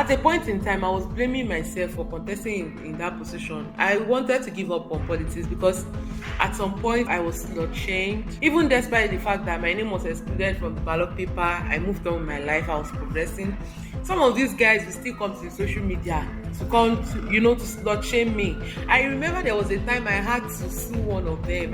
At a point in time, I was blaming myself for contesting in that position. I wanted to give up on politics because at some point I was not changed. Even despite the fact that my name was excluded from the ballot paper, I moved on with my life, I was progressing. Some of these guys will still come to the social media to come to, to slut shame me. I remember there was a time I had to sue one of them.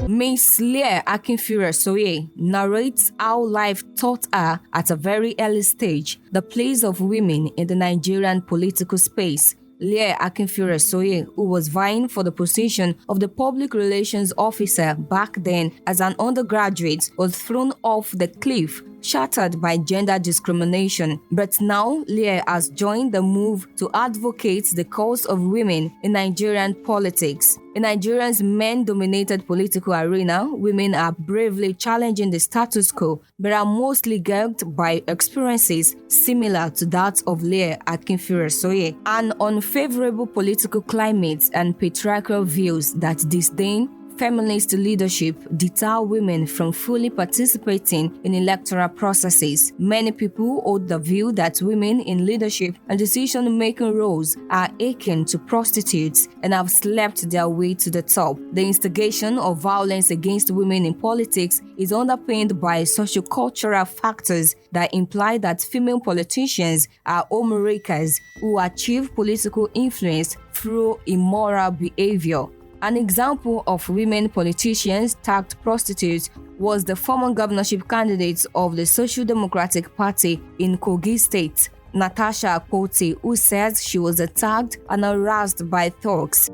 Miss Leah Akinfure-Soye narrates how life taught her at a very early stage the place of women in the Nigerian political space. Leah Akinfure-Soye, who was vying for the position of the public relations officer back then as an undergraduate, was thrown off the cliff, shattered by gender discrimination. But now, Leah has joined the move to advocate the cause of women in Nigerian politics. In Nigeria's men-dominated political arena, women are bravely challenging the status quo, but are mostly gagged by experiences similar to that of Leah Akinfure-Soye. An unfavorable political climate and patriarchal views that disdain feminist leadership deter women from fully participating in electoral processes. Many people hold the view that women in leadership and decision-making roles are akin to prostitutes and have slept their way to the top. The instigation of violence against women in politics is underpinned by sociocultural factors that imply that female politicians are homemakers who achieve political influence through immoral behavior. An example of women politicians tagged prostitutes was the former governorship candidate of the Social Democratic Party in Kogi State, Natasha Akpoti, who says she was attacked and harassed by thugs.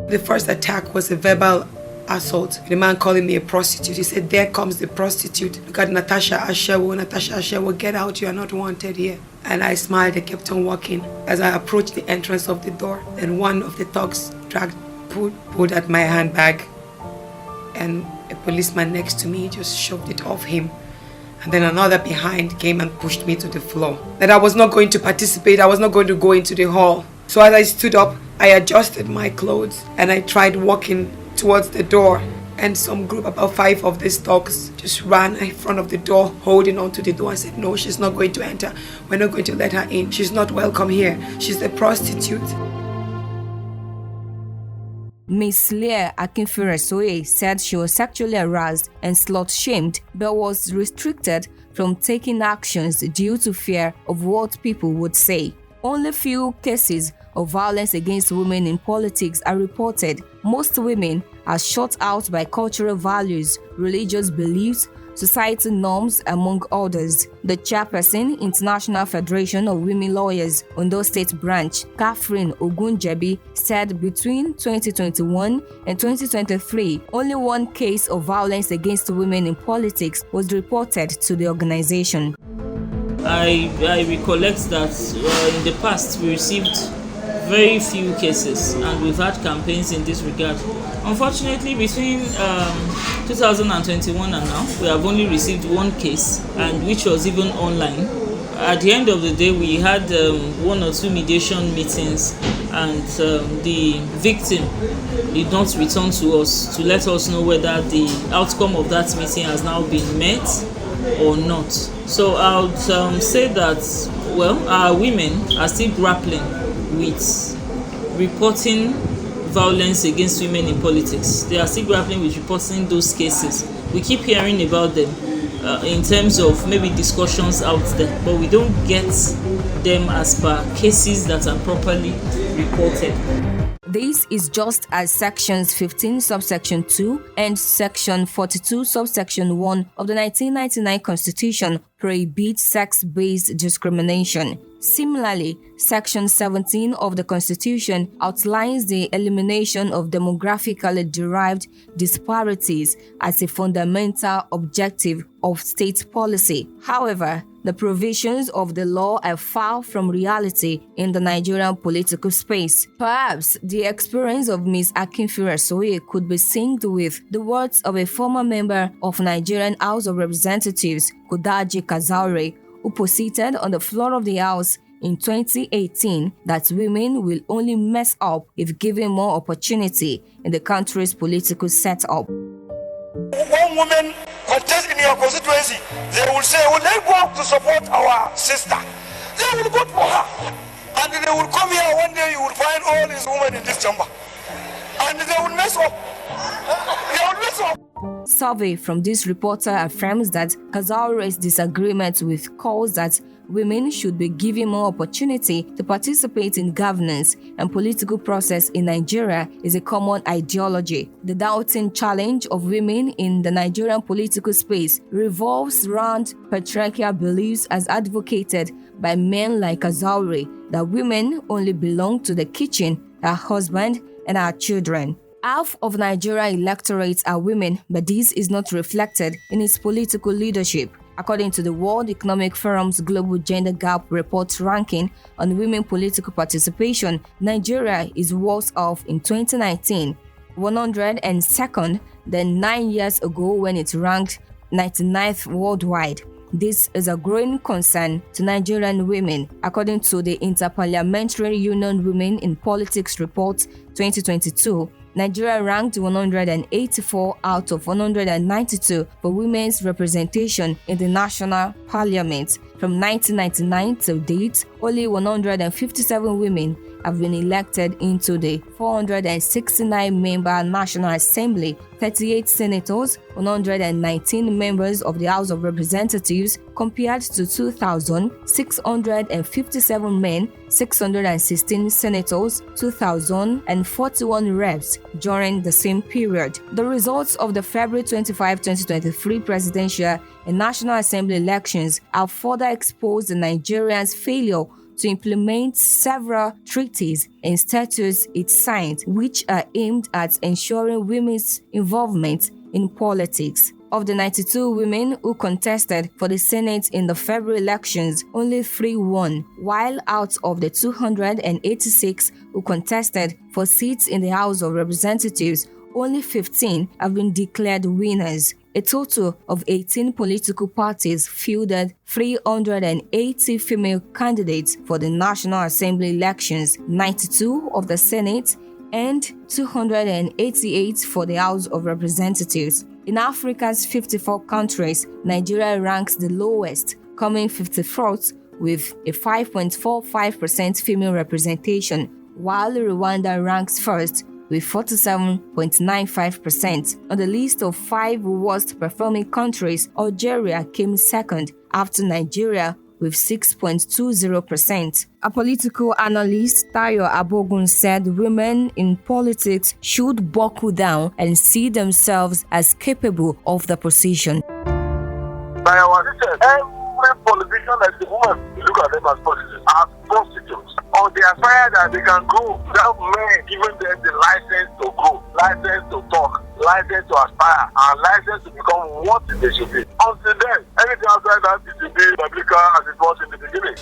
The first attack was a verbal assault. The man calling me a prostitute. He said, "There comes the prostitute. Look at Natasha Ashewo, get out, you are not wanted here." And I smiled, I kept on walking. As I approached the entrance of the door, and one of the thugs pulled at my handbag, and a policeman next to me just shoved it off him, and then another behind came and pushed me to the floor. That I was not going to participate, I was not going to go into the hall. So as I stood up, I adjusted my clothes and I tried walking towards the door, and some group, about 5 of these thugs, just ran in front of the door, holding on to the door and said, "No, she's not going to enter. We're not going to let her in. She's not welcome here. She's a prostitute." Miss Leah Akinfure-Soye said she was sexually harassed and slut-shamed, but was restricted from taking actions due to fear of what people would say. Only few cases of violence against women in politics are reported. Most women are shut out by cultural values, religious beliefs, societal norms, among others. The chairperson, International Federation of Women Lawyers, Ondo State Branch, Catherine Ogunjebi, said between 2021 and 2023, only one case of violence against women in politics was reported to the organization. I recollect that in the past we received very few cases, and we've had campaigns in this regard. Unfortunately, between 2021 and now, we have only received one case, and which was even online. At the end of the day, we had 1 or 2 mediation meetings, and the victim did not return to us to let us know whether the outcome of that meeting has now been met or not. So I would say that, our women are still grappling with reporting violence against women in politics. They are still grappling with reporting those cases. We keep hearing about them in terms of maybe discussions out there, but we don't get them as per cases that are properly reported. This is just as Sections 15 subsection 2 and Section 42 subsection 1 of the 1999 Constitution prohibit sex-based discrimination. Similarly, Section 17 of the Constitution outlines the elimination of demographically derived disparities as a fundamental objective of state policy. However, the provisions of the law are far from reality in the Nigerian political space. Perhaps the experience of Ms. Akinfure-Soye could be synced with the words of a former member of Nigerian House of Representatives, Kudaji Kazaure, who posited on the floor of the House in 2018 that women will only mess up if given more opportunity in the country's political setup. One woman contest in your constituency, they will say, "Well, let's go to support our sister." They will vote for her. And they will come here one day, you will find all these women in this chamber. And they will mess up. They will mess up. Survey from this reporter affirms that Kazauri's disagreement with calls that women should be given more opportunity to participate in governance and political process in Nigeria is a common ideology. The doubting challenge of women in the Nigerian political space revolves around patriarchal beliefs as advocated by men like Kazauri that women only belong to the kitchen, her husband, and our children. Half of Nigeria electorates are women, but this is not reflected in its political leadership. According to the World Economic Forum's Global Gender Gap Report ranking on women political participation, Nigeria is worse off in 2019, 102nd than 9 years ago when it ranked 99th worldwide. This is a growing concern to Nigerian women, according to the Interparliamentary Union Women in Politics Report 2022. Nigeria ranked 184 out of 192 for women's representation in the national parliament. From 1999 to date, only 157 women have been elected into the 469-member National Assembly, 38 senators, 119 members of the House of Representatives, compared to 2,657 men, 616 senators, 2,041 reps during the same period. The results of the February 25, 2023 presidential and National Assembly elections have further exposed the Nigerians' failure to implement several treaties and statutes it signed, which are aimed at ensuring women's involvement in politics. Of the 92 women who contested for the Senate in the February elections, only 3 won, while out of the 286 who contested for seats in the House of Representatives, only 15 have been declared winners. A total of 18 political parties fielded 380 female candidates for the National Assembly elections, 92 of the Senate, and 288 for the House of Representatives. In Africa's 54 countries, Nigeria ranks the lowest, coming 54th with a 5.45% female representation, while Rwanda ranks first with 47.95%. On the list of 5 worst performing countries, Algeria came second after Nigeria with 6.20%. A political analyst, Tayo Abogun, said women in politics should buckle down and see themselves as capable of the position. By our research, every politician that's a woman, we look at them as prostitutes. Or they aspire that they can go without men giving them the license to go, license to talk, license to aspire, and license to become what they should be. Until then, anything outside that is to be biblical as it was in the beginning.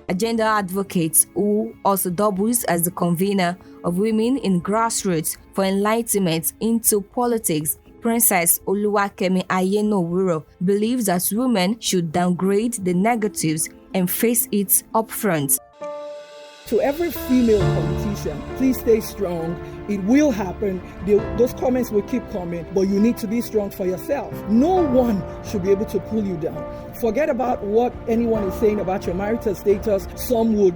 A gender advocate who also doubles as the convener of Women in Grassroots for Enlightenment into Politics, Princess Oluwakemi Ayenowuro, believes that women should downgrade the negatives and face it upfront. To every female politician, please stay strong. It will happen. Those comments will keep coming, but you need to be strong for yourself. No one should be able to pull you down. Forget about what anyone is saying about your marital status. Some will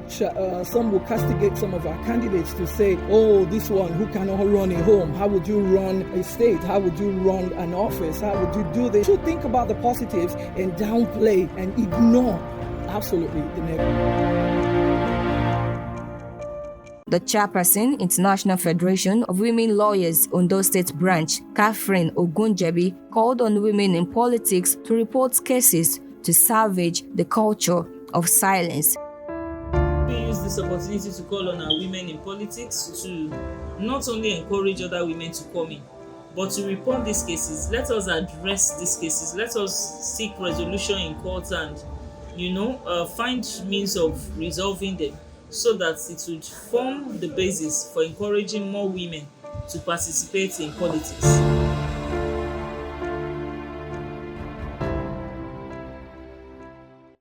castigate some of our candidates to say, oh, this one who cannot run a home. How would you run a state? How would you run an office? How would you do this? You should think about the positives and downplay and ignore absolutely the negative. The chairperson, International Federation of Women Lawyers, Ondo State Branch, Catherine Ogunjebi, called on women in politics to report cases to salvage the culture of silence. We use this opportunity to call on our women in politics to not only encourage other women to come in, but to report these cases. Let us address these cases. Let us seek resolution in court and, find means of resolving them, so that it would form the basis for encouraging more women to participate in politics.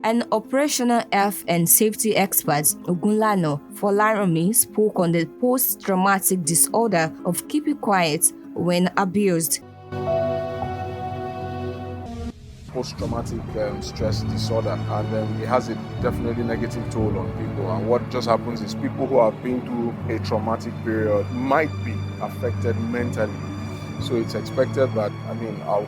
An operational health and safety expert, Ogunlano Folaranmi, spoke on the post-traumatic disorder of keeping quiet when abused. post-traumatic stress disorder, and it has a definitely negative toll on people. And what just happens is people who have been through a traumatic period might be affected mentally. So it's expected that,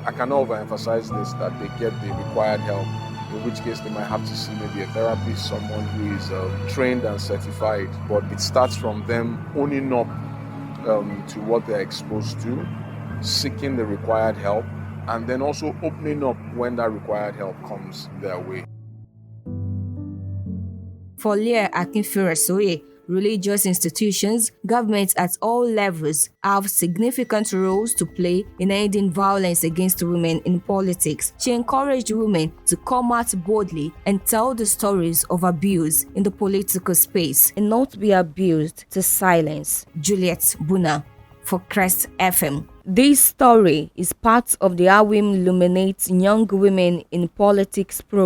I cannot overemphasize this, that they get the required help, in which case they might have to see maybe a therapist, someone who is trained and certified. But it starts from them owning up to what they're exposed to, seeking the required help, and then also opening up when that required help comes their way. For Leah Akinfire-Soye, religious institutions, governments at all levels have significant roles to play in ending violence against women in politics. She encouraged women to come out boldly and tell the stories of abuse in the political space and not be abused to silence. Juliet Buna for Crest FM. This story is part of the AWiM Luminate Young Women in Politics program.